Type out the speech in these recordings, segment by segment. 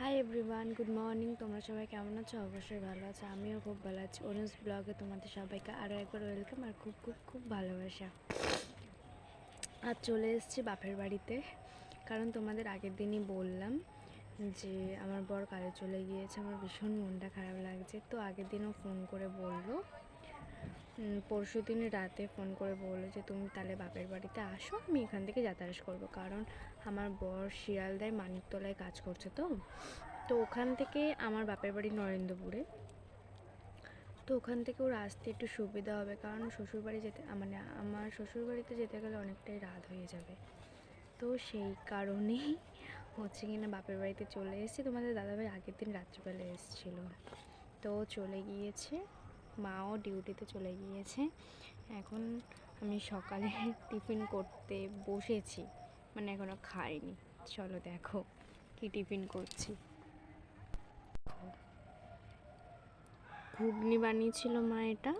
Hi everyone, good morning. তোমরা সবাই কেমন আছো? অবশ্যই ভালো আছো, আমিও খুব ভালো আছি। অনুজ ব্লগে তোমাদের সবাইকে আরও একবার ওয়েলকাম আর খুব খুব খুব ভালোবাসা। আজ চলে এসেছি বাপের বাড়িতে, কারণ তোমাদের আগের দিনই বললাম যে আমার বর কাজে চলে গিয়েছে, আমার ভীষণ মনটা খারাপ লাগছে। তো আগের দিনও ফোন করে বললো, পরশু দিন রাতে ফোন করে বললো যে তুমি তাহলে বাপের বাড়িতে আসো, আমি এখান থেকে যাতায়াত করবো। কারণ আমার বর শিয়ালদায় মানিকতলায় কাজ করছে, তো ওখান থেকে আমার বাপের বাড়ি নরেন্দ্রপুরে। তো ওখান থেকে ওর আসতে একটু সুবিধা হবে, কারণ শ্বশুরবাড়ি যেতে মানে আমার শ্বশুরবাড়িতে যেতে গেলে অনেকটাই রাত হয়ে যাবে। তো সেই কারণেই হচ্ছে কিনা বাপের বাড়িতে চলে এসেছি। তোমাদের দাদাভাই আগের দিন রাত্রিবেলা এসেছিলো, তো চলে গিয়েছে, মাও ডিউটিতে চলে গিয়েছে। এখন আমি সকালে টিফিন করতে বসেছি, মানে এখনও খাইনি। চলো দেখো কি টিফিন করছি। ঘুগনি বানিয়েছিল মা, এটা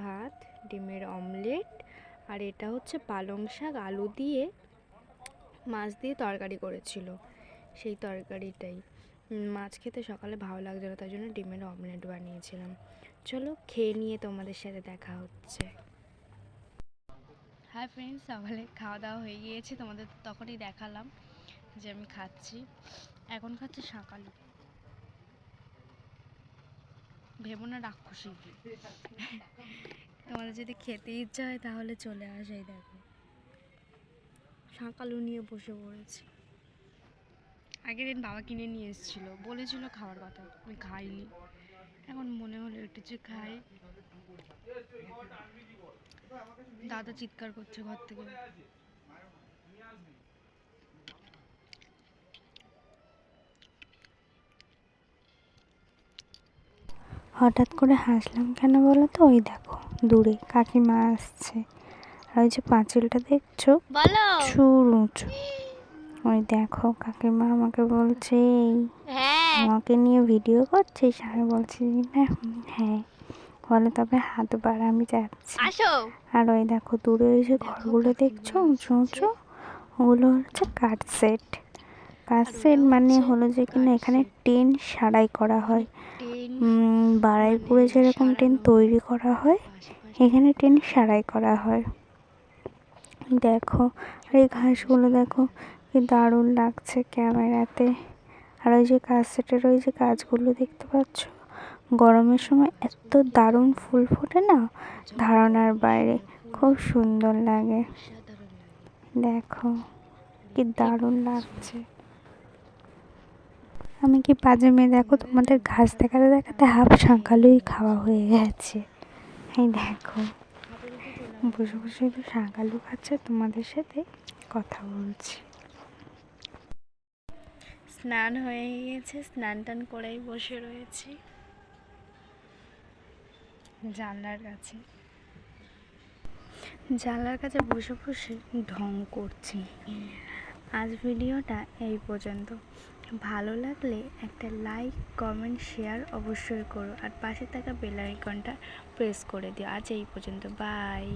ভাত, ডিমের অমলেট, আর এটা হচ্ছে পালং শাক আলু দিয়ে মাছ দিয়ে তরকারি করেছিল। সেই তরকারিটাই, মাছ খেতে সকালে ভালো লাগছে না, তাই জন্য ডিমের অমলেট বানিয়েছিলাম। চলো খেয়ে নিয়ে তোমাদের সাথে দেখা হচ্ছে। হাই ফ্রেন্ডস, সকালে খাওয়া দাওয়া হয়ে গিয়েছে, তোমাদের তখনই দেখালাম যে আমি খাচ্ছি। এখন খাচ্ছি শাকালু, ভেবো না রাক্ষসী। তোমাদের যদি খেতে ইচ্ছা হয় তাহলে চলে আসাই। দেখো শাকালু নিয়ে বসে পড়েছি। আগের দিন বাবা কিনে নিয়ে এসেছিল, বলেছিল খাওয়ার কথা, আমি খাইনি। এখন মনে হলো একটু যে খাই। দাদা চিৎকার করছে ঘর থেকে। হঠাৎ করে হাসলাম কেন বলো তো? ওই দেখো দূরে কাকিমা আসছে, আর ওই যে পাঁচিলটা দেখছো চুর উঁচু, ওই দেখো কাকিমা আমাকে বলছে আমাকে নিয়ে ভিডিও করছিস? আমি বলছি না হ্যাঁ। বলে তবে হাত বাড়া, আমি যাচ্ছি। আর ওই দেখো দূরে ওই যে ঘরগুলো দেখছো উঁচু উঁচু, ওগুলো হচ্ছে কাঠ সেট। কাঠ সেট মানে হলো যে কিনা এখানে টেন সারাই করা হয়। বারাইপুরে যেরকম টেন তৈরি করা হয়, এখানে টেন সারাই করা হয়। দেখো আর এই ঘাসগুলো দেখো কি দারুণ লাগছে ক্যামেরাতে। আর ওই যে কাঠ সেটের ওই যে গাছগুলো দেখতে পাচ্ছ, গরমের সময় এত দারুণ ফুল ফোটে না, ধারণার বাইরে, খুব সুন্দর লাগে। দেখো কি দারুণ লাগছে। আমি কি বাজে মেয়ে? দেখো তোমাদের ঘাস দেখাতে দেখাতে হাফ শাঁকালুই খাওয়া হয়ে গেছে। এই দেখো বসে বসে একটু শাঁকালু খাচ্ছে, তোমাদের সাথে কথা বলছি। স্নান হয়ে গিয়েছে, স্নান টান করেই বসে রয়েছি জানলার কাছে বসে বসে ঢং করছি। আজ ভিডিওটা এই পর্যন্ত। ভালো লাগলে একটা লাইক, কমেন্ট, শেয়ার অবশ্যই করো, আর পাশে থাকা বেল আইকনটা প্রেস করে দিও। আজ এই পর্যন্ত, বাই।